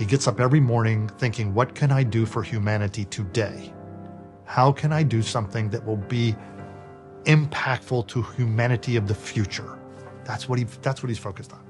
He gets up every morning thinking, what can I do for humanity today? How can I do something that will be impactful to humanity of the future? That's what he's focused on.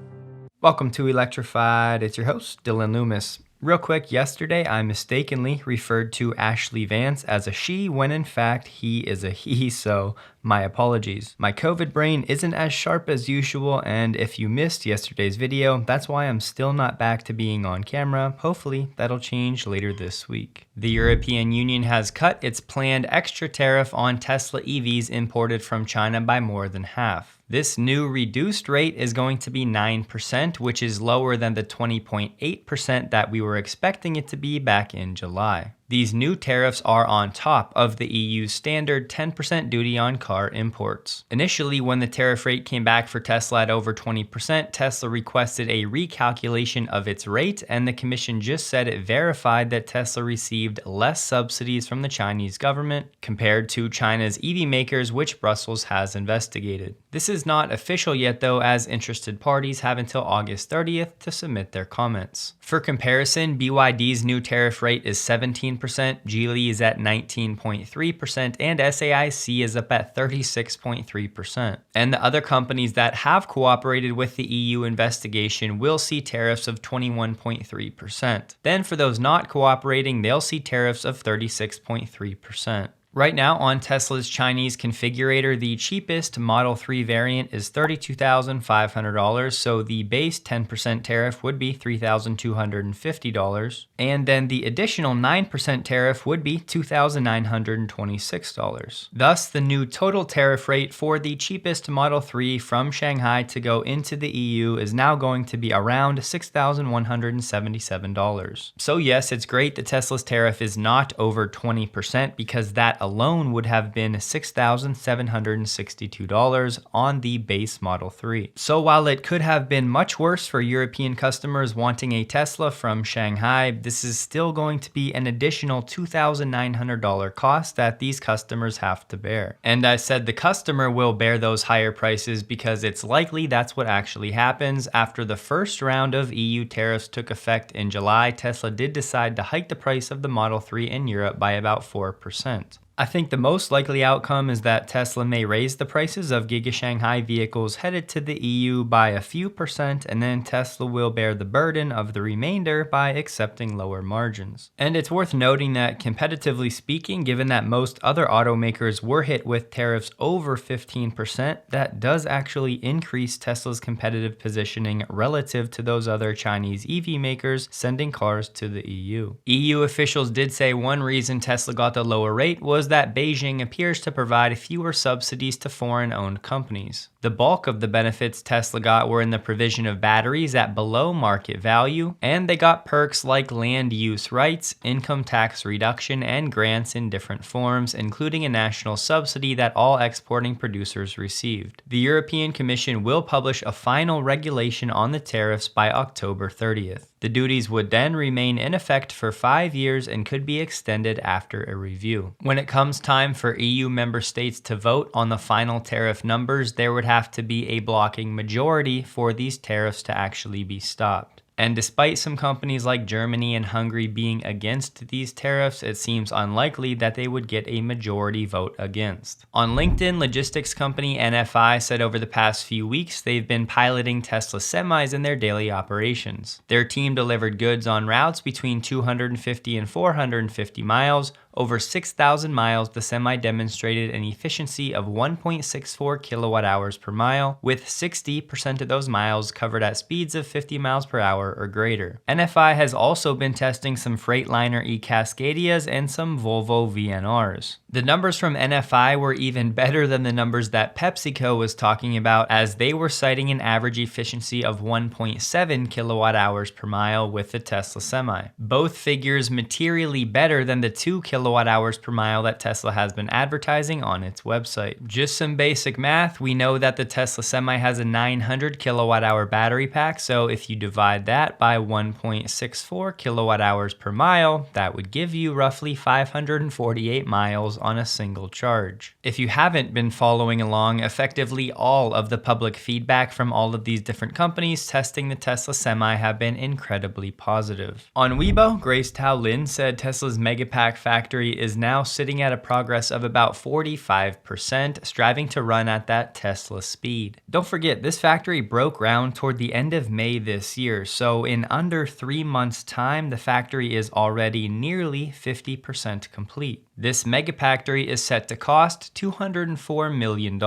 Welcome to Electrified. It's your host, Dylan Loomis. Real quick, yesterday I mistakenly referred to Ashley Vance as a she when in fact he is a he, so my apologies. My COVID brain isn't as sharp as usual, and if you missed yesterday's video, that's why I'm still not back to being on camera. Hopefully that'll change later this week. The European Union has cut its planned extra tariff on Tesla EVs imported from China by more than half. This new reduced rate is going to be 9%, which is lower than the 20.8% that we were expecting it to be back in July. These new tariffs are on top of the EU's standard 10% duty on car imports. Initially, when the tariff rate came back for Tesla at over 20%, Tesla requested a recalculation of its rate, and the commission just said it verified that Tesla received less subsidies from the Chinese government compared to China's EV makers, which Brussels has investigated. This is not official yet though, as interested parties have until August 30th to submit their comments. For comparison, BYD's new tariff rate is 17%, Geely is at 19.3%, and SAIC is up at 36.3%. And the other companies that have cooperated with the EU investigation will see tariffs of 21.3%. Then for those not cooperating, they'll see tariffs of 36.3%. Right now on Tesla's Chinese configurator, the cheapest Model 3 variant is $32,500, so the base 10% tariff would be $3,250, and then the additional 9% tariff would be $2,926. Thus, the new total tariff rate for the cheapest Model 3 from Shanghai to go into the EU is now going to be around $6,177. So yes, it's great that Tesla's tariff is not over 20% because that alone would have been $6,762 on the base Model 3. So while it could have been much worse for European customers wanting a Tesla from Shanghai, this is still going to be an additional $2,900 cost that these customers have to bear. And I said the customer will bear those higher prices because it's likely that's what actually happens. After the first round of EU tariffs took effect in July, Tesla did decide to hike the price of the Model 3 in Europe by about 4%. I think the most likely outcome is that Tesla may raise the prices of Giga Shanghai vehicles headed to the EU by a few percent, and then Tesla will bear the burden of the remainder by accepting lower margins. And it's worth noting that competitively speaking, given that most other automakers were hit with tariffs over 15%, that does actually increase Tesla's competitive positioning relative to those other Chinese EV makers sending cars to the EU. EU officials did say one reason Tesla got the lower rate was that Beijing appears to provide fewer subsidies to foreign-owned companies. The bulk of the benefits Tesla got were in the provision of batteries at below market value, and they got perks like land use rights, income tax reduction, and grants in different forms, including a national subsidy that all exporting producers received. The European Commission will publish a final regulation on the tariffs by October 30th. The duties would then remain in effect for 5 years and could be extended after a review. When it comes time for EU member states to vote on the final tariff numbers, there would have to be a blocking majority for these tariffs to actually be stopped. And despite some companies like Germany and Hungary being against these tariffs, it seems unlikely that they would get a majority vote against. On LinkedIn, logistics company NFI said over the past few weeks they've been piloting Tesla semis in their daily operations. Their team delivered goods on routes between 250 and 450 miles. Over 6,000 miles, the semi demonstrated an efficiency of 1.64 kilowatt hours per mile, with 60% of those miles covered at speeds of 50 miles per hour or greater. NFI has also been testing some Freightliner e-Cascadias and some Volvo VNRs. The numbers from NFI were even better than the numbers that PepsiCo was talking about, as they were citing an average efficiency of 1.7 kilowatt hours per mile with the Tesla Semi. Both figures materially better than the 2 kilowatt hours per mile that Tesla has been advertising on its website. Just some basic math, we know that the Tesla Semi has a 900 kilowatt hour battery pack, so if you divide that by 1.64 kilowatt hours per mile, that would give you roughly 548 miles on a single charge. If you haven't been following along, effectively all of the public feedback from all of these different companies testing the Tesla Semi have been incredibly positive. On Weibo, Grace Tao Lin said Tesla's Megapack factory is now sitting at a progress of about 45%, striving to run at that Tesla speed. Don't forget, this factory broke ground toward the end of May this year, so in under 3 months' time, the factory is already nearly 50% complete. This Megafactory is set to cost $204 million.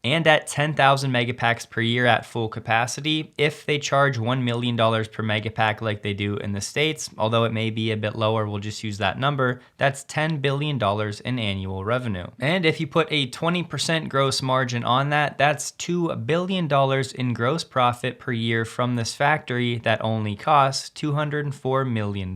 And at 10,000 megapacks per year at full capacity, if they charge $1 million per megapack like they do in the States, although it may be a bit lower, we'll just use that number, that's $10 billion in annual revenue. And if you put a 20% gross margin on that, that's $2 billion in gross profit per year from this factory that only costs $204 million.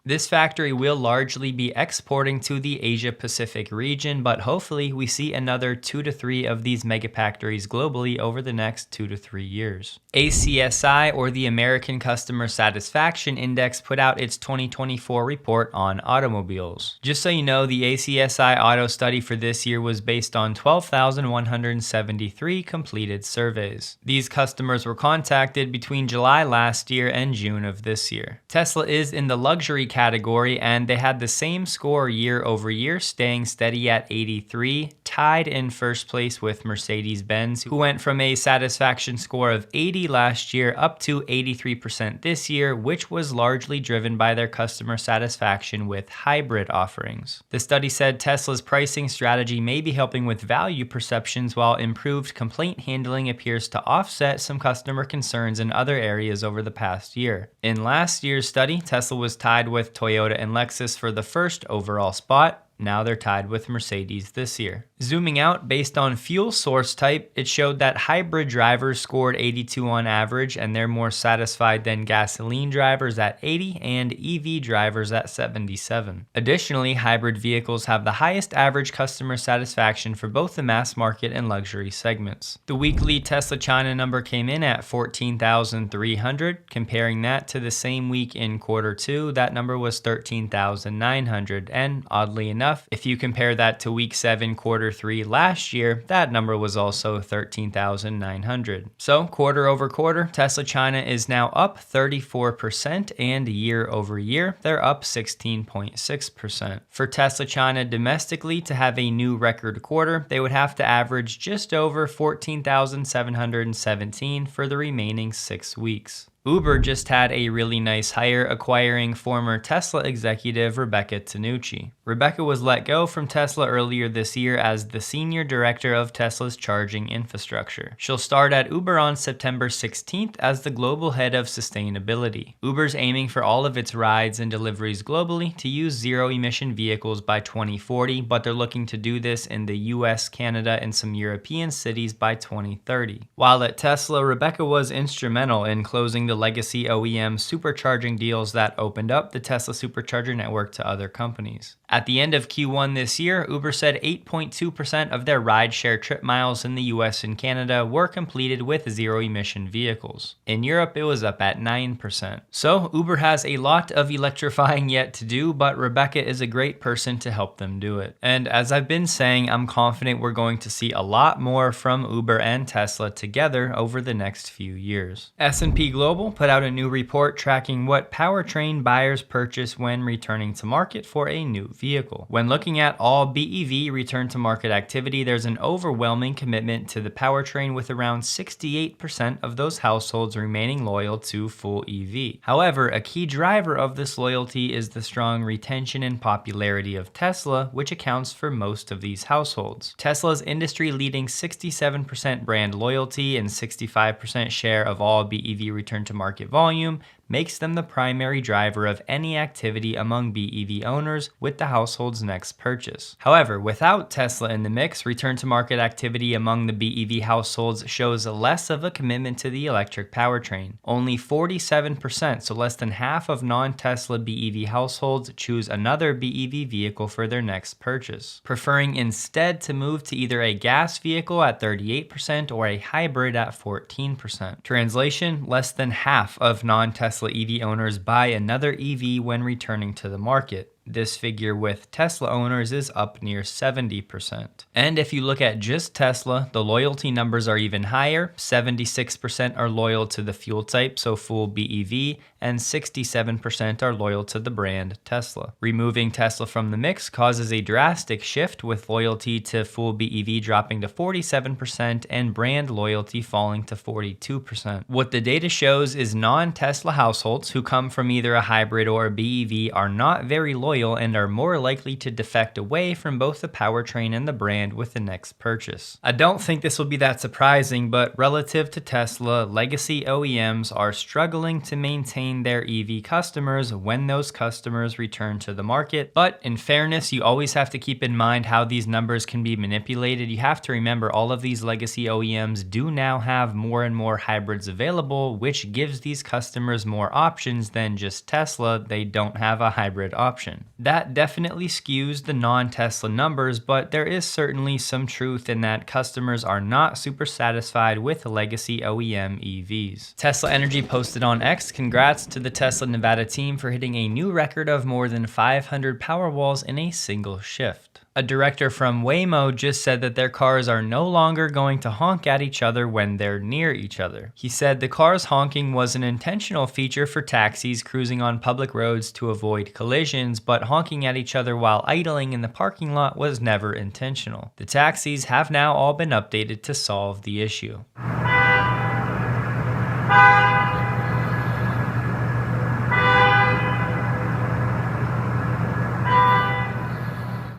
This factory will largely be exporting to the Asia Pacific region, but hopefully we see another 2 to 3 of these megafactories globally over the next 2 to 3 years. ACSI, or the American Customer Satisfaction Index, put out its 2024 report on automobiles. Just so you know, the ACSI auto study for this year was based on 12,173 completed surveys. These customers were contacted between July last year and June of this year. Tesla is in the luxury category, and they had the same score year over year, staying steady at 83, tied in first place with Mercedes-Benz, who went from a satisfaction score of 80 last year up to 83% this year, which was largely driven by their customer satisfaction with hybrid offerings. The study said Tesla's pricing strategy may be helping with value perceptions, while improved complaint handling appears to offset some customer concerns in other areas over the past year. In last year's study, Tesla was tied with Toyota and Lexus for the first overall spot. Now they're tied with Mercedes this year. Zooming out, based on fuel source type, it showed that hybrid drivers scored 82 on average, and they're more satisfied than gasoline drivers at 80 and EV drivers at 77. Additionally, hybrid vehicles have the highest average customer satisfaction for both the mass market and luxury segments. The weekly Tesla China number came in at 14,300. Comparing that to the same week in Q2, that number was 13,900, and oddly enough, if you compare that to week 7, Q3 last year, that number was also 13,900. So quarter over quarter, Tesla China is now up 34%, and year over year, they're up 16.6%. For Tesla China domestically to have a new record quarter, they would have to average just over 14,717 for the remaining 6 weeks. Uber just had a really nice hire, acquiring former Tesla executive Rebecca Tinucci. Rebecca was let go from Tesla earlier this year as the senior director of Tesla's charging infrastructure. She'll start at Uber on September 16th as the global head of sustainability. Uber's aiming for all of its rides and deliveries globally to use zero-emission vehicles by 2040, but they're looking to do this in the US, Canada, and some European cities by 2030. While at Tesla, Rebecca was instrumental in closing the legacy OEM supercharging deals that opened up the Tesla supercharger network to other companies. At the end of Q1 this year, Uber said 8.2% of their rideshare trip miles in the US and Canada were completed with zero-emission vehicles. In Europe, it was up at 9%. So Uber has a lot of electrifying yet to do, but Rebecca is a great person to help them do it. And as I've been saying, I'm confident we're going to see a lot more from Uber and Tesla together over the next few years. S&P Global put out a new report tracking what powertrain buyers purchase when returning to market for a new vehicle. When looking at all BEV return to market activity, there's an overwhelming commitment to the powertrain, with around 68% of those households remaining loyal to full EV. However, a key driver of this loyalty is the strong retention and popularity of Tesla, which accounts for most of these households. Tesla's industry-leading 67% brand loyalty and 65% share of all BEV return to market volume makes them the primary driver of any activity among BEV owners with the household's next purchase. However, without Tesla in the mix, return to market activity among the BEV households shows less of a commitment to the electric powertrain. Only 47%, so less than half of non-Tesla BEV households, choose another BEV vehicle for their next purchase, preferring instead to move to either a gas vehicle at 38% or a hybrid at 14%. Translation: less than half of non-Tesla EV owners buy another EV when returning to the market. This figure with Tesla owners is up near 70%. And if you look at just Tesla, the loyalty numbers are even higher. 76% are loyal to the fuel type, so full BEV, and 67% are loyal to the brand Tesla. Removing Tesla from the mix causes a drastic shift, with loyalty to full BEV dropping to 47% and brand loyalty falling to 42%. What the data shows is non-Tesla households who come from either a hybrid or a BEV are not very loyal and are more likely to defect away from both the powertrain and the brand with the next purchase. I don't think this will be that surprising, but relative to Tesla, legacy OEMs are struggling to maintain their EV customers when those customers return to the market. But in fairness, you always have to keep in mind how these numbers can be manipulated. You have to remember all of these legacy OEMs do now have more and more hybrids available, which gives these customers more options than just Tesla. They don't have a hybrid option. That definitely skews the non-Tesla numbers, but there is certainly some truth in that customers are not super satisfied with legacy OEM EVs. Tesla Energy posted on X, "Congrats to the Tesla Nevada team for hitting a new record of more than 500 Powerwalls in a single shift." A director from Waymo just said that their cars are no longer going to honk at each other when they're near each other. He said the car's honking was an intentional feature for taxis cruising on public roads to avoid collisions, but honking at each other while idling in the parking lot was never intentional. The taxis have now all been updated to solve the issue.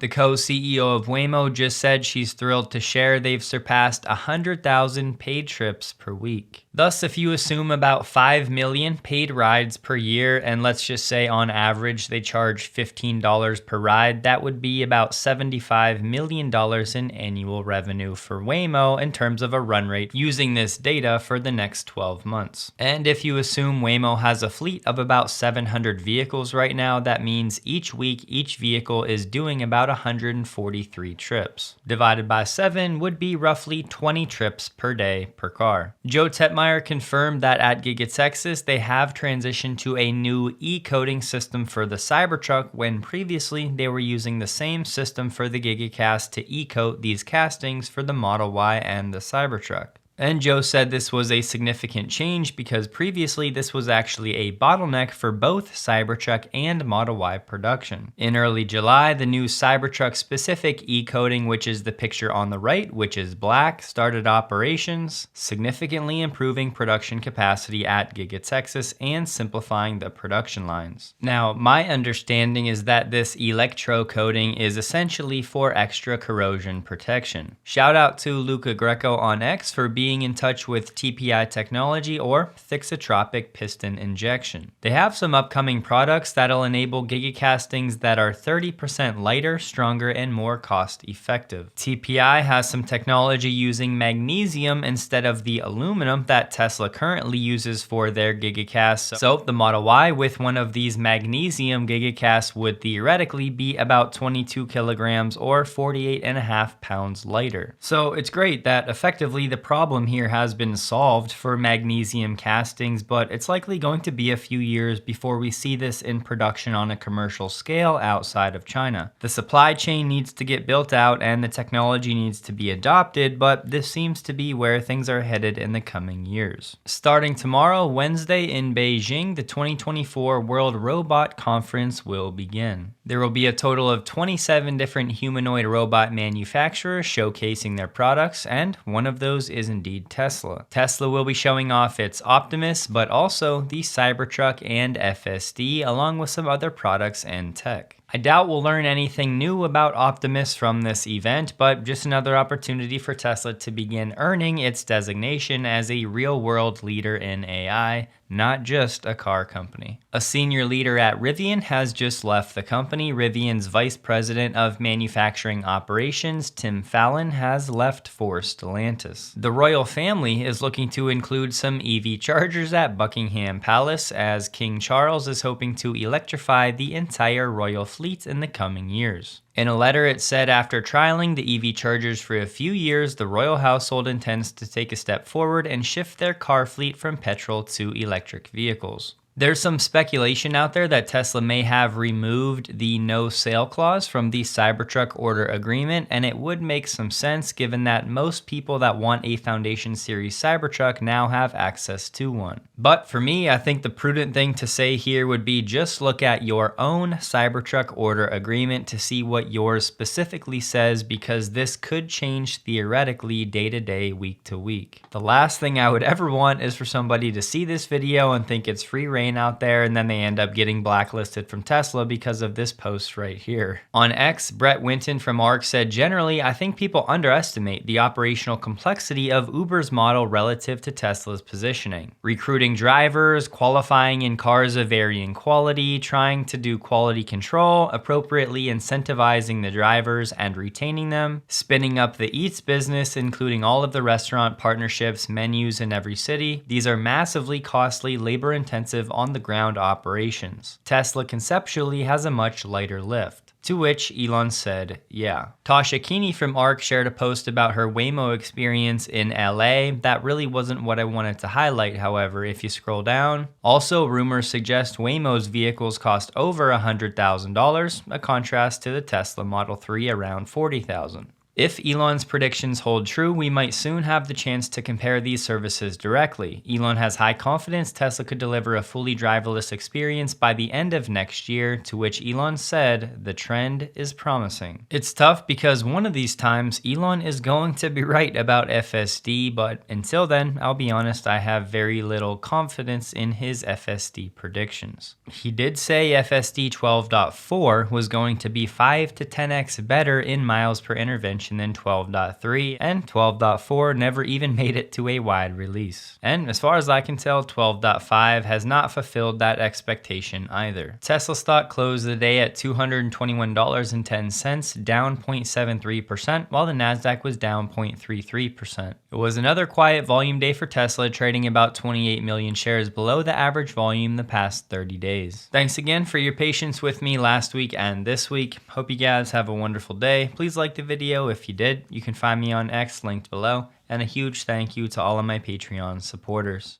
The co-CEO of Waymo just said she's thrilled to share they've surpassed 100,000 paid trips per week. Thus, if you assume about 5 million paid rides per year, and let's just say on average they charge $15 per ride, that would be about $75 million in annual revenue for Waymo in terms of a run rate using this data for the next 12 months. And if you assume Waymo has a fleet of about 700 vehicles right now, that means each week each vehicle is doing about 143 trips. Divided by 7 would be roughly 20 trips per day per car. Joe Tetmeyer confirmed that at Giga Texas, they have transitioned to a new e-coating system for the Cybertruck, when previously they were using the same system for the GigaCast to e-coat these castings for the Model Y and the Cybertruck. And Joe said this was a significant change because previously this was actually a bottleneck for both Cybertruck and Model Y production. In early July, the new Cybertruck specific e-coating, which is the picture on the right, which is black, started operations, significantly improving production capacity at Giga Texas and simplifying the production lines. Now, my understanding is that this electro coating is essentially for extra corrosion protection. Shout out to Luca Greco on X for being in touch with TPI technology, or thixotropic piston injection. They have some upcoming products that'll enable gigacastings that are 30% lighter, stronger, and more cost effective. TPI has some technology using magnesium instead of the aluminum that Tesla currently uses for their gigacasts. So the Model Y with one of these magnesium gigacasts would theoretically be about 22 kilograms or 48.5 pounds lighter. So it's great that effectively the problem here has been solved for magnesium castings, but it's likely going to be a few years before we see this in production on a commercial scale outside of China. The supply chain needs to get built out and the technology needs to be adopted, but this seems to be where things are headed in the coming years. Starting tomorrow, Wednesday in Beijing, the 2024 World Robot Conference will begin. There will be a total of 27 different humanoid robot manufacturers showcasing their products, and one of those is indeed Tesla. Tesla will be showing off its Optimus, but also the Cybertruck and FSD, along with some other products and tech. I doubt we'll learn anything new about Optimus from this event, but just another opportunity for Tesla to begin earning its designation as a real-world leader in AI, not just a car company. A senior leader at Rivian has just left the company. Rivian's Vice President of Manufacturing Operations, Tim Fallon, has left for Stellantis. The royal family is looking to include some EV chargers at Buckingham Palace, as King Charles is hoping to electrify the entire royal fleet in the coming years. In a letter, it said after trialing the EV chargers for a few years, the royal household intends to take a step forward and shift their car fleet from petrol to electric vehicles. There's some speculation out there that Tesla may have removed the no sale clause from the Cybertruck order agreement, and it would make some sense given that most people that want a Foundation Series Cybertruck now have access to one. But for me, I think the prudent thing to say here would be just look at your own Cybertruck order agreement to see what yours specifically says, because this could change theoretically day to day, week to week. The last thing I would ever want is for somebody to see this video and think it's free reign out there, and then they end up getting blacklisted from Tesla because of this post right here. On X, Brett Winton from ARC said, generally, I think people underestimate the operational complexity of Uber's model relative to Tesla's positioning. Recruiting drivers, qualifying in cars of varying quality, trying to do quality control, appropriately incentivizing the drivers and retaining them, spinning up the Eats business, including all of the restaurant partnerships, menus in every city. These are massively costly, labor-intensive on-the-ground operations. Tesla conceptually has a much lighter lift. To which Elon said, yeah. Tasha Keeney from ARC shared a post about her Waymo experience in LA. That really wasn't what I wanted to highlight, however, if you scroll down. Also, rumors suggest Waymo's vehicles cost over $100,000, a contrast to the Tesla Model 3 around $40,000. If Elon's predictions hold true, we might soon have the chance to compare these services directly. Elon has high confidence Tesla could deliver a fully driverless experience by the end of next year, to which Elon said, the trend is promising. It's tough because one of these times Elon is going to be right about FSD, but until then, I'll be honest, I have very little confidence in his FSD predictions. He did say FSD 12.4 was going to be 5 to 10x better in miles per intervention than 12.3, and 12.4 never even made it to a wide release. And as far as I can tell, 12.5 has not fulfilled that expectation either. Tesla stock closed the day at $221.10, down 0.73%, while the Nasdaq was down 0.33%. It was another quiet volume day for Tesla, trading about 28 million shares below the average volume the past 30 days. Thanks again for your patience with me last week and this week. Hope you guys have a wonderful day. Please like the video if you did. You can find me on X, linked below. And a huge thank you to all of my Patreon supporters.